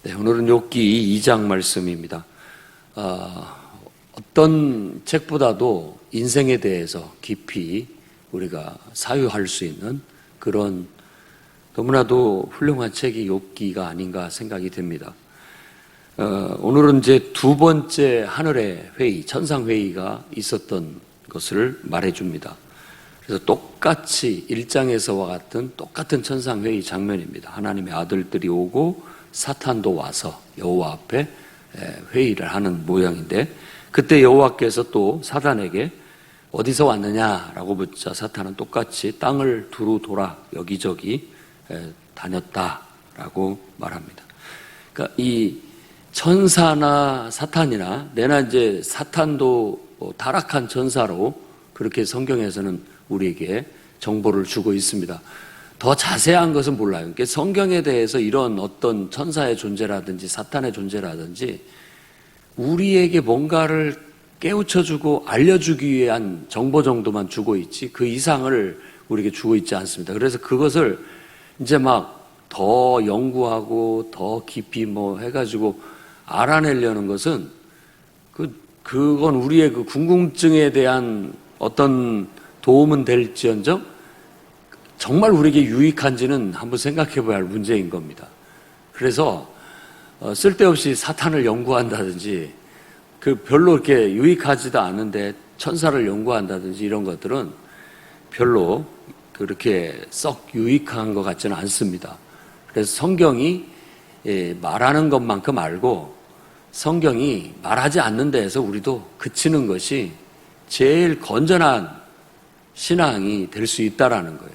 네, 오늘은 욥기 2장 말씀입니다. 어떤 책보다도 인생에 대해서 깊이 우리가 사유할 수 있는 그런 너무나도 훌륭한 책이 욥기가 아닌가 생각이 됩니다. 오늘은 이제 두 번째 하늘의 회의, 천상회의가 있었던 것을 말해줍니다. 그래서 똑같이 1장에서와 같은 똑같은 천상회의 장면입니다. 하나님의 아들들이 오고 사탄도 와서 여호와 앞에 회의를 하는 모양인데, 그때 여호와께서 또 사탄에게 어디서 왔느냐라고 묻자 사탄은 똑같이 땅을 두루 돌아 여기저기 다녔다라고 말합니다. 그러니까 이 천사나 사탄이나 내나 이제 사탄도 타락한 천사로 그렇게 성경에서는 우리에게 정보를 주고 있습니다. 더 자세한 것은 몰라요. 그러니까 성경에 대해서 이런 어떤 천사의 존재라든지 사탄의 존재라든지 우리에게 뭔가를 깨우쳐주고 알려주기 위한 정보 정도만 주고 있지 그 이상을 우리에게 주고 있지 않습니다. 그래서 그것을 이제 막 더 연구하고 더 깊이 뭐 해가지고 알아내려는 것은 그건 우리의 그 궁금증에 대한 어떤 도움은 될지언정 정말 우리에게 유익한지는 한번 생각해 봐야 할 문제인 겁니다. 그래서 쓸데없이 사탄을 연구한다든지 별로 이렇게 유익하지도 않은데 천사를 연구한다든지 이런 것들은 별로 그렇게 썩 유익한 것 같지는 않습니다. 그래서 성경이 말하는 것만큼 알고 성경이 말하지 않는 데에서 우리도 그치는 것이 제일 건전한 신앙이 될 수 있다라는 거예요.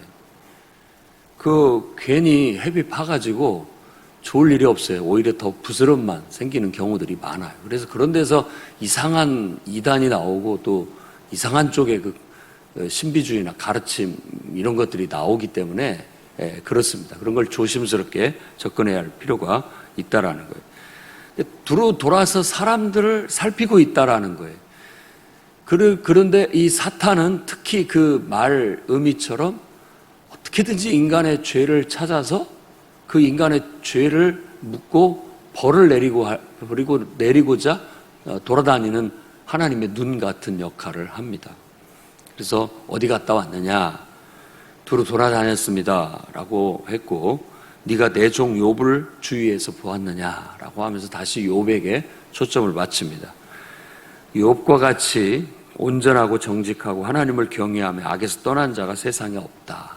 괜히 회비 파가지고 좋을 일이 없어요. 오히려 더 부스럼만 생기는 경우들이 많아요. 그래서 그런 데서 이상한 이단이 나오고 또 이상한 쪽의 신비주의나 가르침 이런 것들이 나오기 때문에 그렇습니다. 그런 걸 조심스럽게 접근해야 할 필요가 있다라는 거예요. 두루 돌아서 사람들을 살피고 있다라는 거예요. 그런데 이 사탄은 특히 그 말 의미처럼 어떻게든지 인간의 죄를 찾아서 그 인간의 죄를 묻고 벌을 내리고자 돌아다니는 하나님의 눈 같은 역할을 합니다. 그래서 어디 갔다 왔느냐? 두루 돌아다녔습니다 라고 했고, 네가 내 종 욥을 주위에서 보았느냐 라고 하면서 다시 욥에게 초점을 맞춥니다. 욥과 같이 온전하고 정직하고 하나님을 경외하며 악에서 떠난 자가 세상에 없다.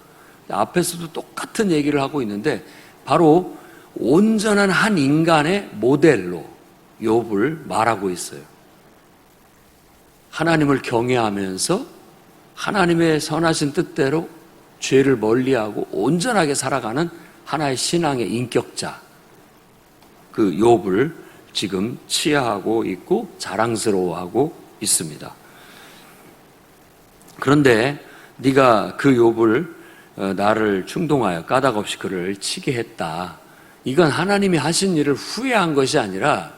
앞에서도 똑같은 얘기를 하고 있는데 바로 온전한 한 인간의 모델로 욥을 말하고 있어요. 하나님을 경외하면서 하나님의 선하신 뜻대로 죄를 멀리하고 온전하게 살아가는 하나의 신앙의 인격자, 그 욥을 지금 치하하고 있고 자랑스러워하고 있습니다. 그런데 네가 그 욥을 나를 충동하여 까닭없이 그를 치게 했다. 이건 하나님이 하신 일을 후회한 것이 아니라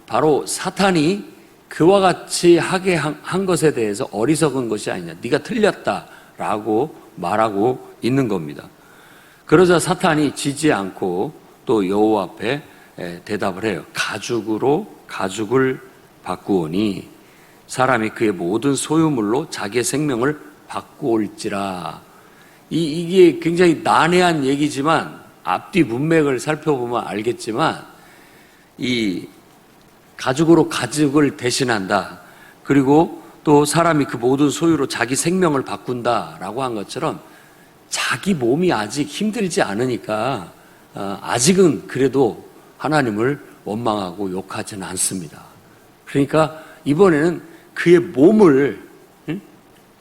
바로 사탄이 그와 같이 하게 한 것에 대해서 어리석은 것이 아니냐. 네가 틀렸다라고 말하고 있는 겁니다. 그러자 사탄이 지지 않고 또 여호와 앞에 대답을 해요. 가죽으로 가죽을 바꾸오니 사람이 그의 모든 소유물로 자기의 생명을 바꾸올지라. 이게 굉장히 난해한 얘기지만 앞뒤 문맥을 살펴보면 알겠지만 이 가죽으로 가죽을 대신한다. 그리고 또 사람이 그 모든 소유로 자기 생명을 바꾼다라고 한 것처럼 자기 몸이 아직 힘들지 않으니까 아직은 그래도 하나님을 원망하고 욕하지는 않습니다. 그러니까 이번에는 그의 몸을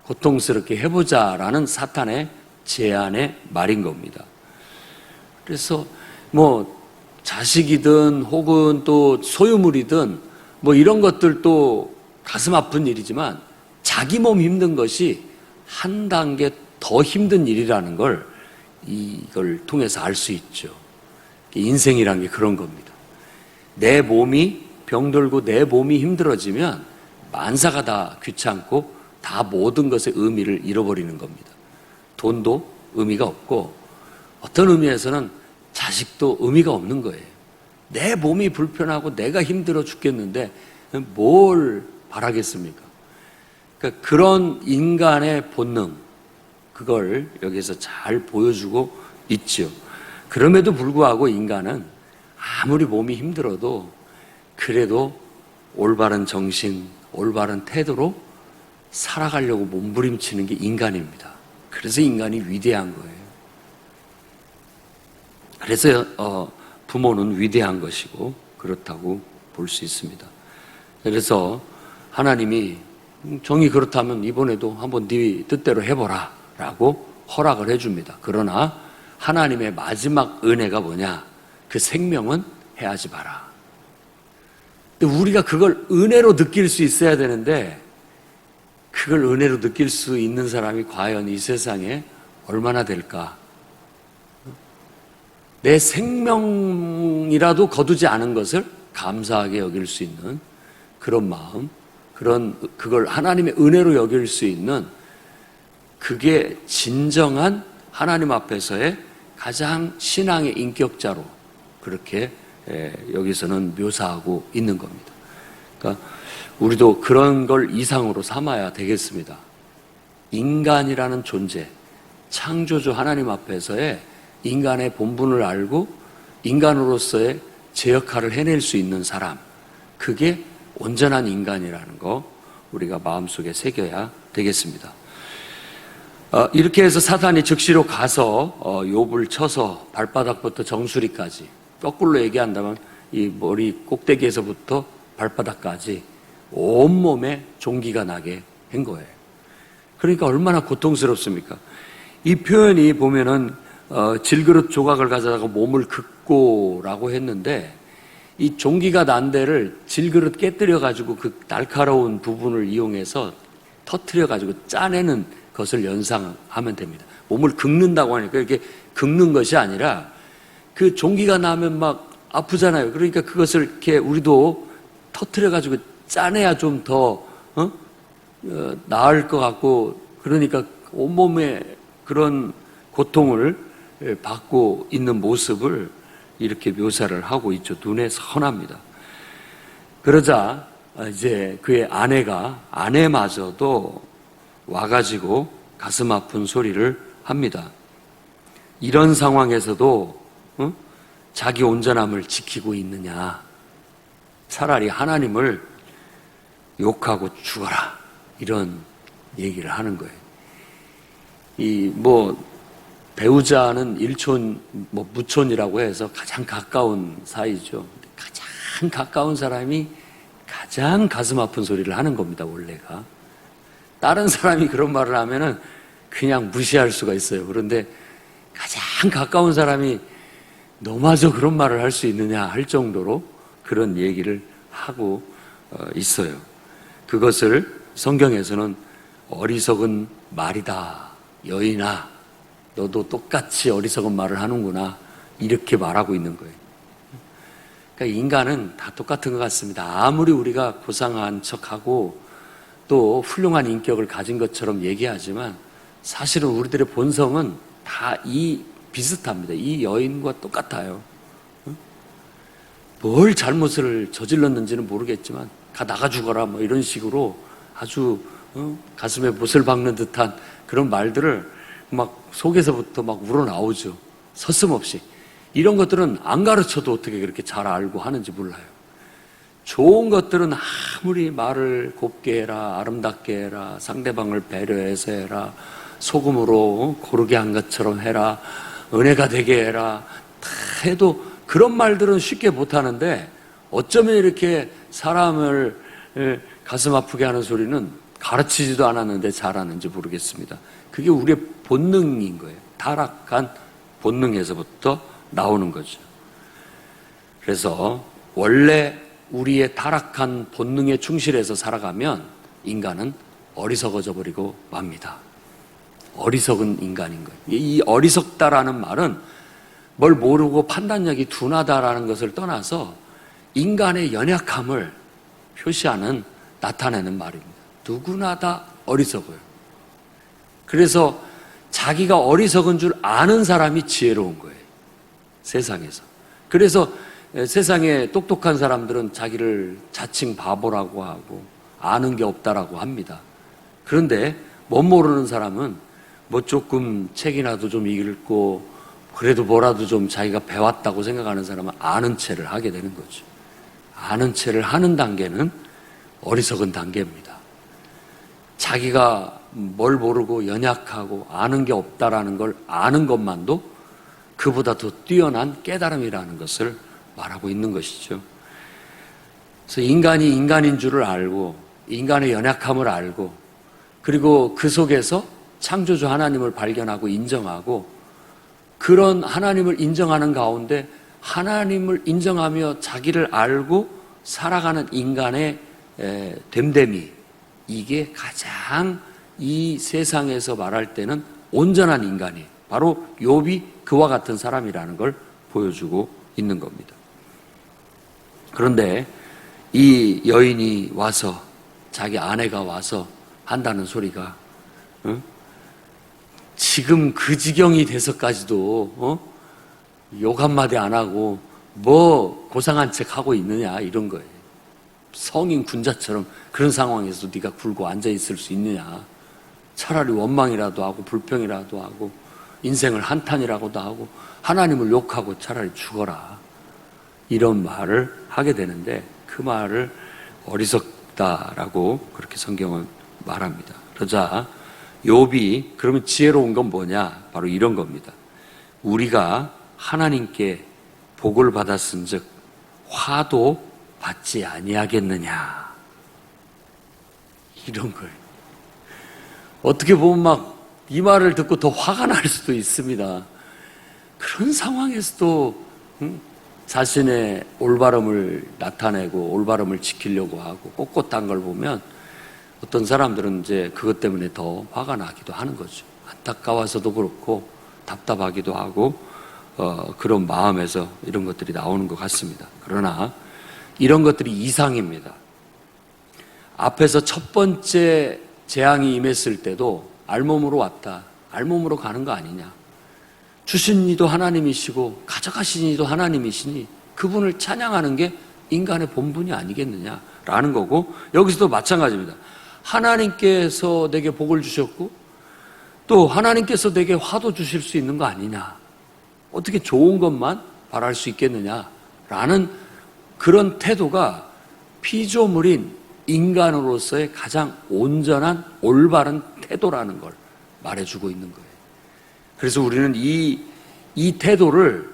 고통스럽게 해보자라는 사탄의 제안의 말인 겁니다. 그래서 뭐 자식이든 혹은 또 소유물이든 뭐 이런 것들도 가슴 아픈 일이지만 자기 몸 힘든 것이 한 단계 더 힘든 일이라는 걸 이걸 통해서 알 수 있죠. 인생이란 게 그런 겁니다. 내 몸이 병들고 내 몸이 힘들어지면 만사가 다 귀찮고 다 모든 것의 의미를 잃어버리는 겁니다. 돈도 의미가 없고 어떤 의미에서는 자식도 의미가 없는 거예요. 내 몸이 불편하고 내가 힘들어 죽겠는데 뭘 바라겠습니까? 그러니까 그런 인간의 본능, 그걸 여기서 잘 보여주고 있죠. 그럼에도 불구하고 인간은 아무리 몸이 힘들어도 그래도 올바른 정신, 올바른 태도로 살아가려고 몸부림치는 게 인간입니다. 그래서 인간이 위대한 거예요. 그래서 부모는 위대한 것이고 그렇다고 볼 수 있습니다. 그래서 하나님이 정이 그렇다면 이번에도 한번 네 뜻대로 해보라 라고 허락을 해줍니다. 그러나 하나님의 마지막 은혜가 뭐냐? 그 생명은 해하지 마라. 근데 우리가 그걸 은혜로 느낄 수 있어야 되는데 그걸 은혜로 느낄 수 있는 사람이 과연 이 세상에 얼마나 될까? 내 생명이라도 거두지 않은 것을 감사하게 여길 수 있는 그런 마음, 그걸 하나님의 은혜로 여길 수 있는 그게 진정한 하나님 앞에서의 가장 신앙의 인격자로 그렇게 여기서는 묘사하고 있는 겁니다. 그러니까 우리도 그런 걸 이상으로 삼아야 되겠습니다. 인간이라는 존재, 창조주 하나님 앞에서의 인간의 본분을 알고 인간으로서의 제 역할을 해낼 수 있는 사람, 그게 온전한 인간이라는 거 우리가 마음속에 새겨야 되겠습니다. 이렇게 해서 사탄이 즉시로 가서 욥을 쳐서 발바닥부터 정수리까지, 거꾸로 얘기한다면 이 머리 꼭대기에서부터 발바닥까지 온몸에 종기가 나게 한 거예요. 그러니까 얼마나 고통스럽습니까? 이 표현이 보면은 질그릇 조각을 가져다가 몸을 긋고라고 했는데 이 종기가 난 데를 질그릇 깨뜨려가지고 그 날카로운 부분을 이용해서 터트려가지고 짜내는 것을 연상하면 됩니다. 몸을 긁는다고 하니까 이렇게 긁는 것이 아니라 그 종기가 나면 막 아프잖아요. 그러니까 그것을 이렇게 우리도 터트려가지고 짜내야 좀 더 나을 것 같고, 그러니까 온몸에 그런 고통을 받고 있는 모습을 이렇게 묘사를 하고 있죠. 눈에 선합니다. 그러자 이제 그의 아내마저도 와가지고 가슴 아픈 소리를 합니다. 이런 상황에서도 자기 온전함을 지키고 있느냐? 차라리 하나님을 욕하고 죽어라, 이런 얘기를 하는 거예요. 배우자는 일촌, 무촌이라고 해서 가장 가까운 사이죠. 가장 가까운 사람이 가장 가슴 아픈 소리를 하는 겁니다, 원래가. 다른 사람이 그런 말을 하면은 그냥 무시할 수가 있어요. 그런데 가장 가까운 사람이 너마저 그런 말을 할 수 있느냐 할 정도로 그런 얘기를 하고 있어요. 그것을 성경에서는 어리석은 말이다, 여인아, 너도 똑같이 어리석은 말을 하는구나, 이렇게 말하고 있는 거예요. 그러니까 인간은 다 똑같은 것 같습니다. 아무리 우리가 고상한 척하고 또 훌륭한 인격을 가진 것처럼 얘기하지만 사실은 우리들의 본성은 다 비슷합니다. 이 여인과 똑같아요. 뭘 잘못을 저질렀는지는 모르겠지만 나가 죽어라 이런 식으로 아주 가슴에 못을 박는 듯한 그런 말들을 막 속에서부터 막 우러나오죠. 서슴없이. 이런 것들은 안 가르쳐도 어떻게 그렇게 잘 알고 하는지 몰라요. 좋은 것들은 아무리 말을 곱게 해라, 아름답게 해라, 상대방을 배려해서 해라, 소금으로 고르게 한 것처럼 해라, 은혜가 되게 해라, 다 해도 그런 말들은 쉽게 못하는데 어쩌면 이렇게 사람을 가슴 아프게 하는 소리는 가르치지도 않았는데 잘하는지 모르겠습니다. 그게 우리의 본능인 거예요. 타락한 본능에서부터 나오는 거죠. 그래서 원래 우리의 타락한 본능에 충실해서 살아가면 인간은 어리석어져 버리고 맙니다. 어리석은 인간인 거예요. 이 어리석다라는 말은 뭘 모르고 판단력이 둔하다라는 것을 떠나서 인간의 연약함을 나타내는 말입니다. 누구나 다 어리석어요. 그래서 자기가 어리석은 줄 아는 사람이 지혜로운 거예요, 세상에서. 그래서 세상에 똑똑한 사람들은 자기를 자칭 바보라고 하고 아는 게 없다라고 합니다. 그런데 못 모르는 사람은 뭐 조금 책이라도 좀 읽고 그래도 뭐라도 좀 자기가 배웠다고 생각하는 사람은 아는 체를 하게 되는 거죠. 아는 체를 하는 단계는 어리석은 단계입니다. 자기가 뭘 모르고 연약하고 아는 게 없다라는 걸 아는 것만도 그보다 더 뛰어난 깨달음이라는 것을 말하고 있는 것이죠. 그래서 인간이 인간인 줄을 알고 인간의 연약함을 알고 그리고 그 속에서 창조주 하나님을 발견하고 인정하고 그런 하나님을 인정하는 가운데 하나님을 인정하며 자기를 알고 살아가는 인간의 됨됨이, 이게 가장 이 세상에서 말할 때는 온전한 인간이 바로 욥이 그와 같은 사람이라는 걸 보여주고 있는 겁니다. 그런데 이 여인이 와서 자기 아내가 와서 한다는 소리가 지금 그 지경이 돼서까지도 욕 한마디 안 하고 뭐 고상한 척 하고 있느냐 이런 거예요. 성인 군자처럼 그런 상황에서 네가 굴고 앉아 있을 수 있느냐. 차라리 원망이라도 하고 불평이라도 하고 인생을 한탄이라고도 하고 하나님을 욕하고 차라리 죽어라. 이런 말을 하게 되는데 그 말을 어리석다라고 그렇게 성경은 말합니다. 그러자 욥이 그러면 지혜로운 건 뭐냐? 바로 이런 겁니다. 우리가 하나님께 복을 받았은즉 화도 받지 아니하겠느냐? 이런 거예요. 어떻게 보면 막 이 말을 듣고 더 화가 날 수도 있습니다. 그런 상황에서도 자신의 올바름을 나타내고 올바름을 지키려고 하고 꼿꼿한 걸 보면 어떤 사람들은 이제 그것 때문에 더 화가 나기도 하는 거죠. 안타까워서도 그렇고 답답하기도 하고 그런 마음에서 이런 것들이 나오는 것 같습니다. 그러나 이런 것들이 이상입니다. 앞에서 첫 번째 재앙이 임했을 때도 알몸으로 왔다. 알몸으로 가는 거 아니냐. 주신 이도 하나님이시고 가져가신 이도 하나님이시니 그분을 찬양하는 게 인간의 본분이 아니겠느냐라는 거고 여기서도 마찬가지입니다. 하나님께서 내게 복을 주셨고 또 하나님께서 내게 화도 주실 수 있는 거 아니냐. 어떻게 좋은 것만 바랄 수 있겠느냐라는 그런 태도가 피조물인 인간으로서의 가장 온전한 올바른 태도라는 걸 말해주고 있는 거예요. 그래서 우리는 이 태도를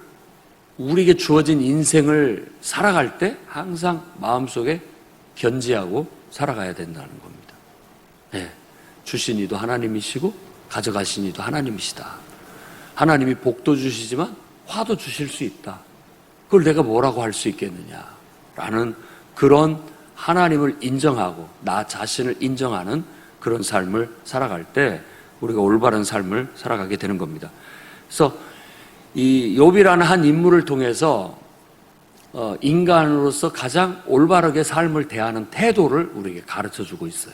우리에게 주어진 인생을 살아갈 때 항상 마음속에 견지하고 살아가야 된다는 겁니다. 네, 주신 이도 하나님이시고 가져가신 이도 하나님이시다. 하나님이 복도 주시지만 화도 주실 수 있다. 그걸 내가 뭐라고 할 수 있겠느냐라는 그런 하나님을 인정하고 나 자신을 인정하는 그런 삶을 살아갈 때 우리가 올바른 삶을 살아가게 되는 겁니다. 그래서 이 욥이라는 한 인물을 통해서 인간으로서 가장 올바르게 삶을 대하는 태도를 우리에게 가르쳐주고 있어요.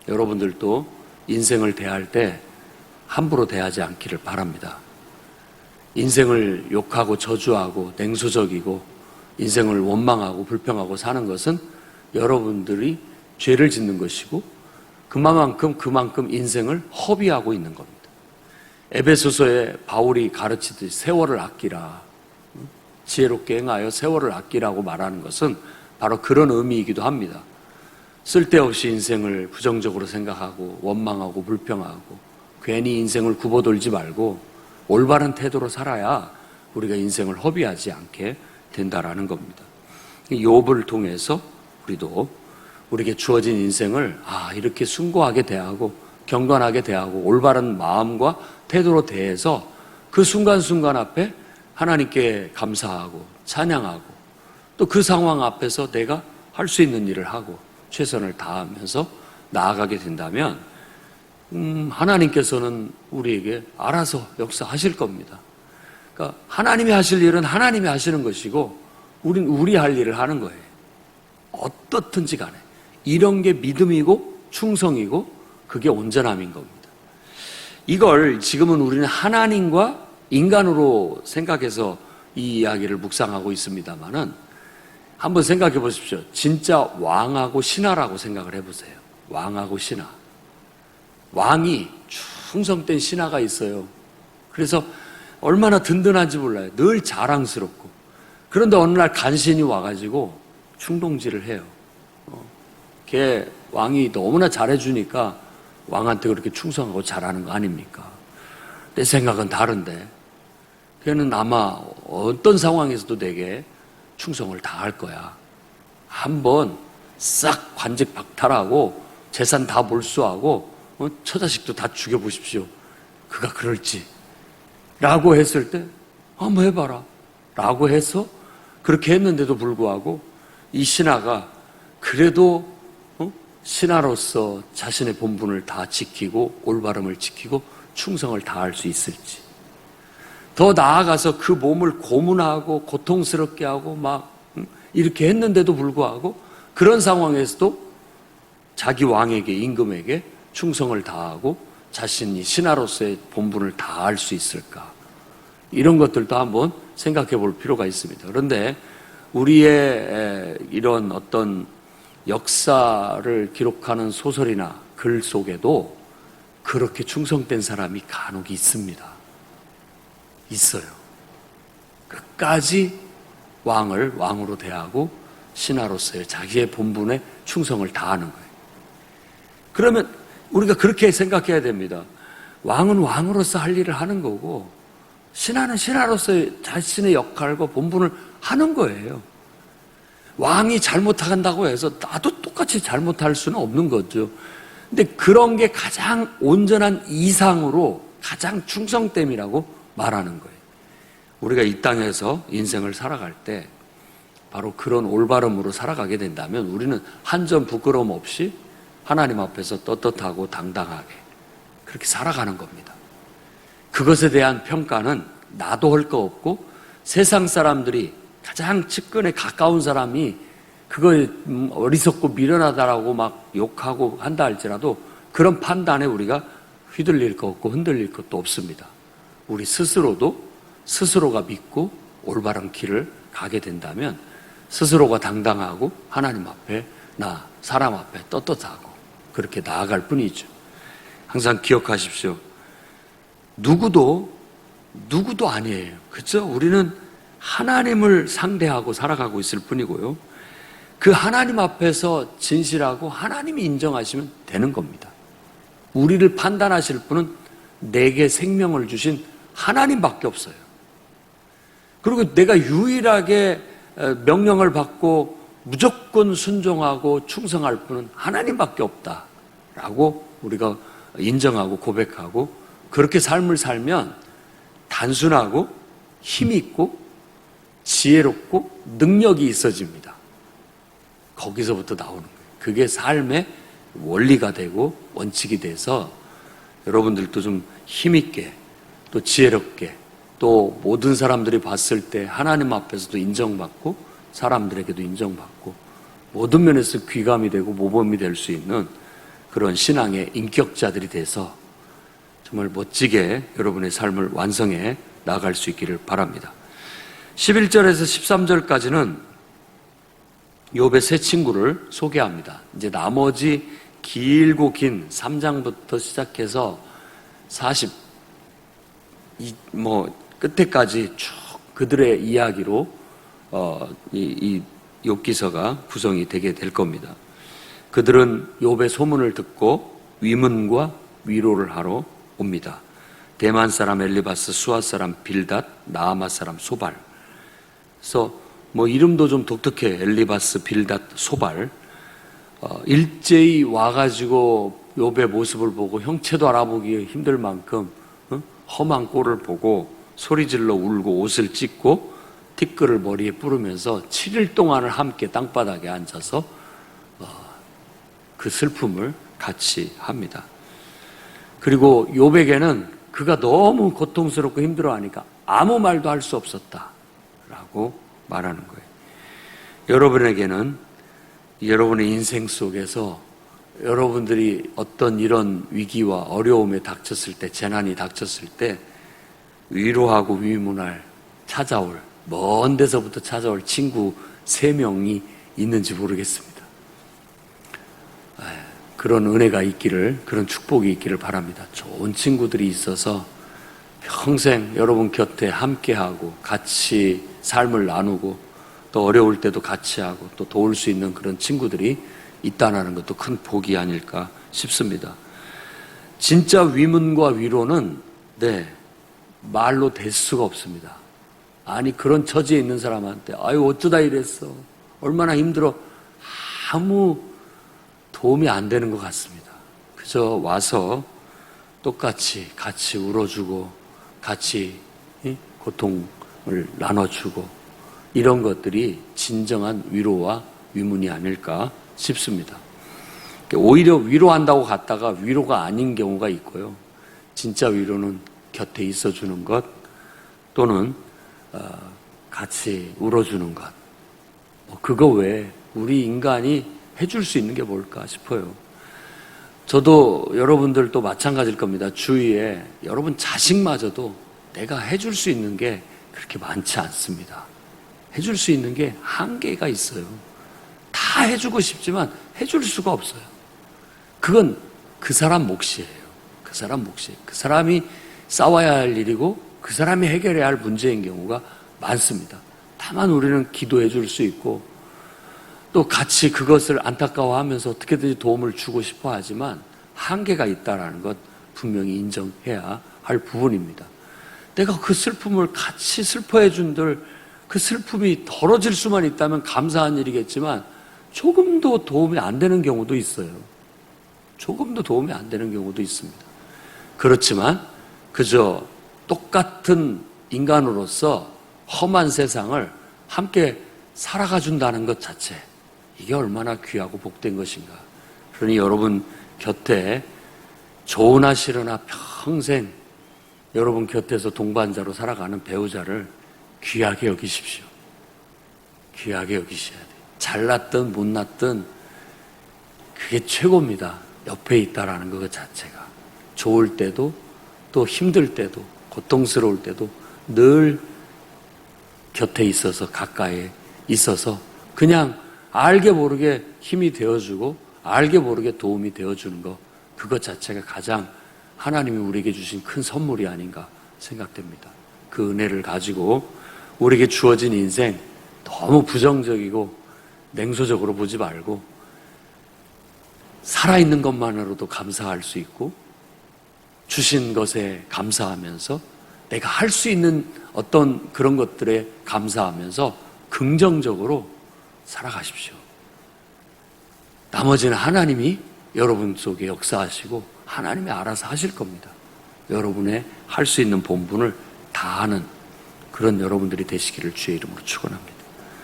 여러분들도 인생을 대할 때 함부로 대하지 않기를 바랍니다. 인생을 욕하고 저주하고 냉소적이고 인생을 원망하고 불평하고 사는 것은 여러분들이 죄를 짓는 것이고 그만큼 인생을 허비하고 있는 겁니다. 에베소서에 바울이 가르치듯이 세월을 아끼라. 지혜롭게 행하여 세월을 아끼라고 말하는 것은 바로 그런 의미이기도 합니다. 쓸데없이 인생을 부정적으로 생각하고 원망하고 불평하고 괜히 인생을 굽어돌지 말고 올바른 태도로 살아야 우리가 인생을 허비하지 않게 된다라는 겁니다. 욥을 통해서 우리도 우리에게 주어진 인생을 이렇게 숭고하게 대하고 경건하게 대하고 올바른 마음과 태도로 대해서 그 순간순간 앞에 하나님께 감사하고 찬양하고 또 그 상황 앞에서 내가 할 수 있는 일을 하고 최선을 다하면서 나아가게 된다면 하나님께서는 우리에게 알아서 역사하실 겁니다. 그러니까 하나님이 하실 일은 하나님이 하시는 것이고 우린 우리 할 일을 하는 거예요. 어떻든지 간에 이런 게 믿음이고 충성이고 그게 온전함인 겁니다. 이걸 지금은 우리는 하나님과 인간으로 생각해서 이 이야기를 묵상하고 있습니다만은 한번 생각해 보십시오. 진짜 왕하고 신하라고 생각을 해보세요. 왕하고 신하. 왕이 충성된 신하가 있어요. 그래서 얼마나 든든한지 몰라요. 늘 자랑스럽고. 그런데 어느 날 간신히 와가지고 충동질을 해요. 걔 왕이 너무나 잘해주니까 왕한테 그렇게 충성하고 잘하는 거 아닙니까? 내 생각은 다른데 걔는 아마 어떤 상황에서도 내게 충성을 다할 거야. 한번 싹 관직 박탈하고 재산 다 몰수하고 처자식도 다 죽여보십시오. 그가 그럴지 라고 했을 때 한번 해봐라 라고 해서 그렇게 했는데도 불구하고 이 신하가 그래도 신하로서 자신의 본분을 다 지키고 올바름을 지키고 충성을 다할 수 있을지, 더 나아가서 그 몸을 고문하고 고통스럽게 하고 막 이렇게 했는데도 불구하고 그런 상황에서도 자기 왕에게, 임금에게 충성을 다하고 자신이 신하로서의 본분을 다할 수 있을까? 이런 것들도 한번 생각해 볼 필요가 있습니다. 그런데 우리의 이런 어떤 역사를 기록하는 소설이나 글 속에도 그렇게 충성된 사람이 간혹 있습니다. 있어요. 끝까지 왕을 왕으로 대하고 신하로서의 자기의 본분에 충성을 다하는 거예요. 그러면 우리가 그렇게 생각해야 됩니다. 왕은 왕으로서 할 일을 하는 거고 신하는 신하로서의 자신의 역할과 본분을 하는 거예요. 왕이 잘못한다고 해서 나도 똑같이 잘못할 수는 없는 거죠. 근데 그런 게 가장 온전한 이상으로 가장 충성됨이라고 말하는 거예요. 우리가 이 땅에서 인생을 살아갈 때 바로 그런 올바름으로 살아가게 된다면 우리는 한 점 부끄러움 없이 하나님 앞에서 떳떳하고 당당하게 그렇게 살아가는 겁니다. 그것에 대한 평가는 나도 할 거 없고 세상 사람들이 가장 측근에 가까운 사람이 그거 어리석고 미련하다라고 막 욕하고 한다 할지라도 그런 판단에 우리가 휘둘릴 거 없고 흔들릴 것도 없습니다. 우리 스스로도 스스로가 믿고 올바른 길을 가게 된다면 스스로가 당당하고 하나님 앞에 나 사람 앞에 떳떳하고 그렇게 나아갈 뿐이죠. 항상 기억하십시오. 누구도 아니에요. 그렇죠? 우리는 하나님을 상대하고 살아가고 있을 뿐이고요. 그 하나님 앞에서 진실하고 하나님이 인정하시면 되는 겁니다. 우리를 판단하실 분은 내게 생명을 주신 하나님밖에 없어요. 그리고 내가 유일하게 명령을 받고 무조건 순종하고 충성할 분은 하나님밖에 없다라고 우리가 인정하고 고백하고 그렇게 삶을 살면 단순하고 힘있고 지혜롭고 능력이 있어집니다. 거기서부터 나오는 거예요. 그게 삶의 원리가 되고 원칙이 돼서 여러분들도 좀 힘있게 또 지혜롭게 또 모든 사람들이 봤을 때 하나님 앞에서도 인정받고 사람들에게도 인정받고 모든 면에서 귀감이 되고 모범이 될 수 있는 그런 신앙의 인격자들이 돼서 정말 멋지게 여러분의 삶을 완성해 나갈 수 있기를 바랍니다. 11절에서 13절까지는 욥의 세 친구를 소개합니다. 이제 나머지 길고 긴 3장부터 시작해서 끝에까지 쭉 그들의 이야기로 이 욥기서가 구성이 되게 될 겁니다. 그들은 욥의 소문을 듣고 위문과 위로를 하러 옵니다. 대만 사람 엘리바스, 수아 사람 빌닷, 나아마 사람 소발. 그래서 이름도 좀 독특해. 엘리바스, 빌닷, 소발. 일제히 와가지고 욥의 모습을 보고 형체도 알아보기 힘들 만큼 험한 꼴을 보고 소리질러 울고 옷을 찢고 티끌을 머리에 뿌르면서 7일 동안을 함께 땅바닥에 앉아서 그 슬픔을 같이 합니다. 그리고 욥에게는 그가 너무 고통스럽고 힘들어하니까 아무 말도 할 수 없었다라고 말하는 거예요. 여러분에게는 여러분의 인생 속에서 여러분들이 어떤 이런 위기와 어려움에 닥쳤을 때, 재난이 닥쳤을 때 위로하고 위문할 찾아올 먼 데서부터 찾아올 친구 3명이 있는지 모르겠습니다. 그런 은혜가 있기를, 그런 축복이 있기를 바랍니다. 좋은 친구들이 있어서 평생 여러분 곁에 함께하고 같이 삶을 나누고 또 어려울 때도 같이 하고 또 도울 수 있는 그런 친구들이 있다는 것도 큰 복이 아닐까 싶습니다. 진짜 위문과 위로는 말로 될 수가 없습니다. 아니 그런 처지에 있는 사람한테 아유 어쩌다 이랬어, 얼마나 힘들어, 아무 도움이 안 되는 것 같습니다. 그저 와서 똑같이 같이 울어주고 같이 고통을 나눠주고 이런 것들이 진정한 위로와 위문이 아닐까 싶습니다. 오히려 위로한다고 갔다가 위로가 아닌 경우가 있고요. 진짜 위로는 곁에 있어주는 것 또는 같이 울어주는 것. 그거 외에 우리 인간이 해줄 수 있는 게 뭘까 싶어요. 저도 여러분들도 마찬가지일 겁니다. 주위에 여러분 자식마저도 내가 해줄 수 있는 게 그렇게 많지 않습니다. 해줄 수 있는 게 한계가 있어요. 다 해주고 싶지만 해줄 수가 없어요. 그건 그 사람 몫이에요. 그 사람 몫이에요. 그 사람이 싸워야 할 일이고 그 사람이 해결해야 할 문제인 경우가 많습니다. 다만 우리는 기도해 줄 수 있고 또 같이 그것을 안타까워하면서 어떻게든지 도움을 주고 싶어 하지만 한계가 있다는 것 분명히 인정해야 할 부분입니다. 내가 그 슬픔을 같이 슬퍼해 준들 그 슬픔이 덜어질 수만 있다면 감사한 일이겠지만 조금도 도움이 안 되는 경우도 있어요. 조금도 도움이 안 되는 경우도 있습니다. 그렇지만 그저 똑같은 인간으로서 험한 세상을 함께 살아가 준다는 것 자체, 이게 얼마나 귀하고 복된 것인가. 그러니 여러분 곁에 좋으나 싫으나 평생 여러분 곁에서 동반자로 살아가는 배우자를 귀하게 여기십시오. 귀하게 여기셔야 돼요. 잘났든 못났든 그게 최고입니다. 옆에 있다라는 것 자체가. 좋을 때도 또 힘들 때도 고통스러울 때도 늘 곁에 있어서 가까이 있어서 그냥 알게 모르게 힘이 되어주고 알게 모르게 도움이 되어주는 것, 그것 자체가 가장 하나님이 우리에게 주신 큰 선물이 아닌가 생각됩니다. 그 은혜를 가지고 우리에게 주어진 인생 너무 부정적이고 냉소적으로 보지 말고 살아있는 것만으로도 감사할 수 있고 주신 것에 감사하면서 내가 할 수 있는 어떤 그런 것들에 감사하면서 긍정적으로 살아가십시오. 나머지는 하나님이 여러분 속에 역사하시고 하나님이 알아서 하실 겁니다. 여러분의 할 수 있는 본분을 다하는 그런 여러분들이 되시기를 주의 이름으로 축원합니다.